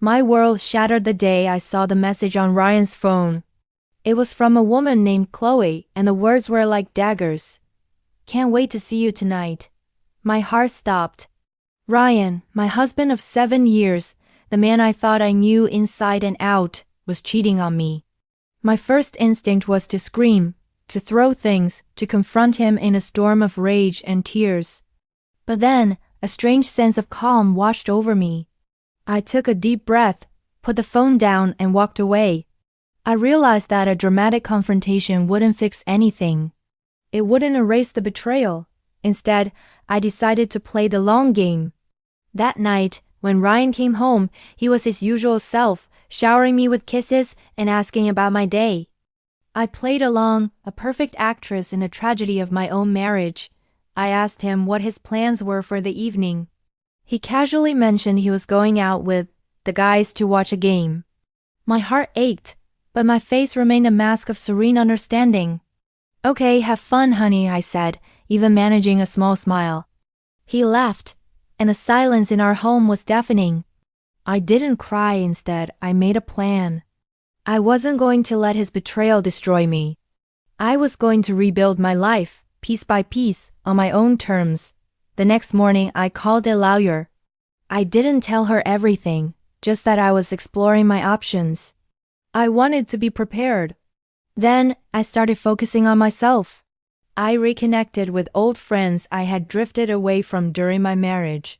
My world shattered the day I saw the message on Ryan's phone. It was from a woman named Chloe, and the words were like daggers. "Can't wait to see you tonight." My heart stopped. Ryan, my husband of 7 years, the man I thought I knew inside and out, was cheating on me. My first instinct was to scream, to throw things, to confront him in a storm of rage and tears. But then, a strange sense of calm washed over me. I took a deep breath, put the phone down, and walked away. I realized that a dramatic confrontation wouldn't fix anything. It wouldn't erase the betrayal. Instead, I decided to play the long game. That night, when Ryan came home, he was his usual self, showering me with kisses and asking about my day. I played along, a perfect actress in a tragedy of my own marriage. I asked him what his plans were for the evening. He casually mentioned he was going out with the guys to watch a game. My heart ached, but my face remained a mask of serene understanding. "Okay, have fun, honey," I said, even managing a small smile. He laughed, and the silence in our home was deafening. I didn't cry. Instead, I made a plan. I wasn't going to let his betrayal destroy me. I was going to rebuild my life, piece by piece, on my own terms. The next morning, I called a lawyer. I didn't tell her everything, just that I was exploring my options. I wanted to be prepared. Then, I started focusing on myself. I reconnected with old friends I had drifted away from during my marriage.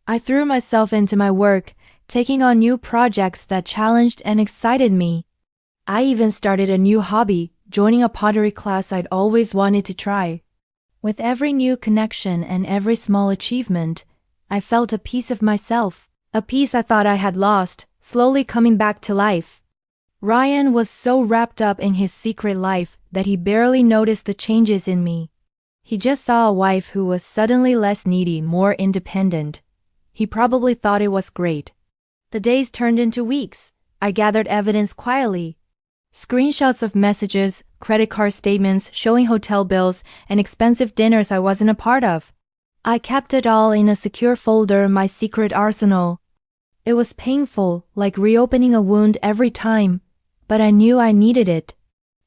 I threw myself into my work, taking on new projects that challenged and excited me. I even started a new hobby, joining a pottery class I'd always wanted to try. With every new connection and every small achievement, I felt a piece of myself, a piece I thought I had lost, slowly coming back to life. Ryan was so wrapped up in his secret life that he barely noticed the changes in me. He just saw a wife who was suddenly less needy, more independent. He probably thought it was great. The days turned into weeks. I gathered evidence quietly. Screenshots of messages, credit card statements showing hotel bills, and expensive dinners I wasn't a part of. I kept it all in a secure folder, my secret arsenal. It was painful, like reopening a wound every time, but I knew I needed it.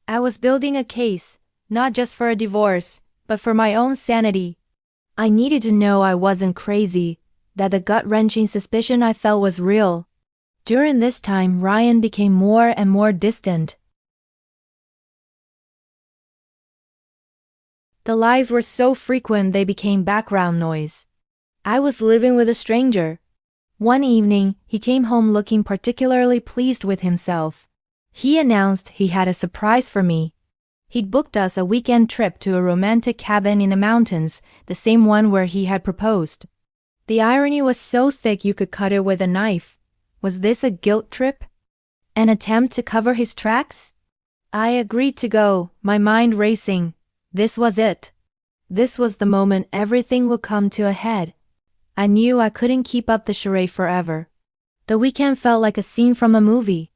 I was building a case, not just for a divorce, but for my own sanity. I needed to know I wasn't crazy, that the gut-wrenching suspicion I felt was real. During this time, Ryan became more and more distant. The lies were so frequent they became background noise. I was living with a stranger. One evening, he came home looking particularly pleased with himself. He announced he had a surprise for me. He'd booked us a weekend trip to a romantic cabin in the mountains, the same one where he had proposed. The irony was so thick you could cut it with a knife. Was this a guilt trip? An attempt to cover his tracks? I agreed to go, my mind racing. This was it. This was the moment everything would come to a head. I knew I couldn't keep up the charade forever. The weekend felt like a scene from a movie.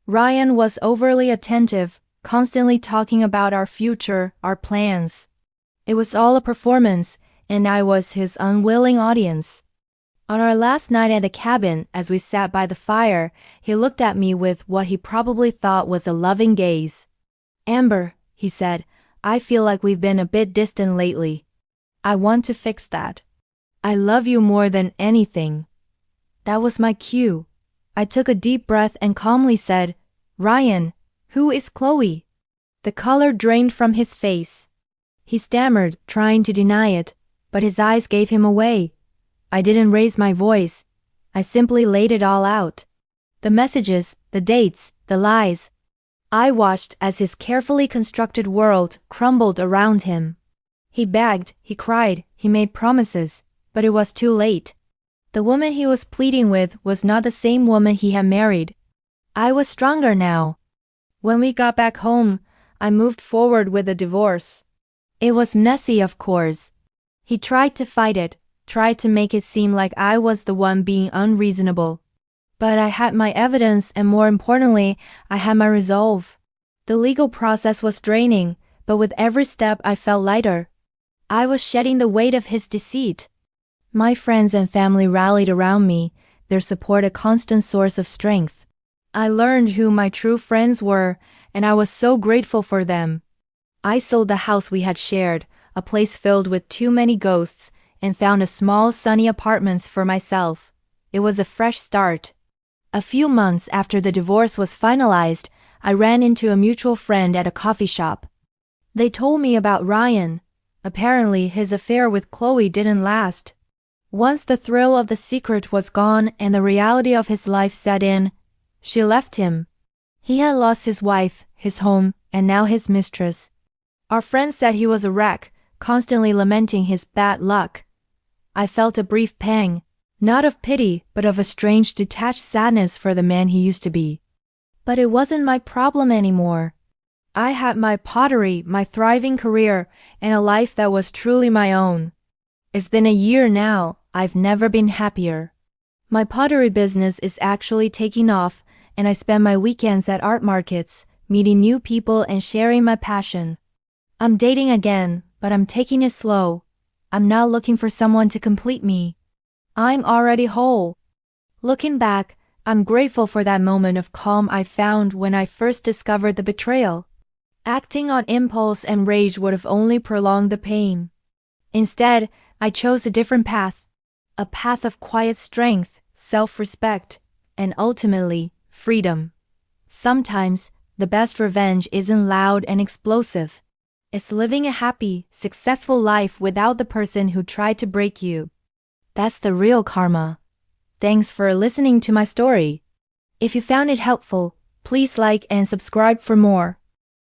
Ryan was overly attentive, constantly talking about our future, our plans. It was all a performance, and I was his unwilling audience. On our last night at the cabin, as we sat by the fire, he looked at me with what he probably thought was a loving gaze. "Amber," he said, "I feel like we've been a bit distant lately. I want to fix that. I love you more than anything." That was my cue. I took a deep breath and calmly said, "Ryan, who is Chloe?" The color drained from his face. He stammered, trying to deny it, but his eyes gave him away. I didn't raise my voice. I simply laid it all out. The messages, the dates, the lies. I watched as his carefully constructed world crumbled around him. He begged, he cried, he made promises, but it was too late. The woman he was pleading with was not the same woman he had married. I was stronger now. When we got back home, I moved forward with the divorce. It was messy, of course. He tried to fight it, tried to make it seem like I was the one being unreasonable. But I had my evidence, and more importantly, I had my resolve. The legal process was draining, but with every step I felt lighter. I was shedding the weight of his deceit. My friends and family rallied around me. their support a constant source of strength. I learned who my true friends were, and I was so grateful for them. I sold the house we had shared, a place filled with too many ghosts, and found a small sunny apartment for myself. It was a fresh start. A few months after the divorce was finalized, I ran into a mutual friend at a coffee shop. They told me about Ryan. Apparently his affair with Chloe didn't last. Once the thrill of the secret was gone and the reality of his life set in, she left him. He had lost his wife, his home, and now his mistress. Our friend said he was a wreck, constantly lamenting his bad luck. I felt a brief pang, not of pity, but of a strange detached sadness for the man he used to be. But it wasn't my problem anymore. I had my pottery, my thriving career, and a life that was truly my own. It's been a year now. I've never been happier. My pottery business is actually taking off, and I spend my weekends at art markets, meeting new people and sharing my passion. I'm dating again, but I'm taking it slow. I'm not looking for someone to complete me. I'm already whole. Looking back, I'm grateful for that moment of calm I found when I first discovered the betrayal. Acting on impulse and rage would have only prolonged the pain. Instead, I chose a different path. A path of quiet strength, self-respect, and ultimately, freedom. Sometimes, the best revenge isn't loud and explosive. It's living a happy, successful life without the person who tried to break you. That's the real karma. Thanks for listening to my story. If you found it helpful, please like and subscribe for more.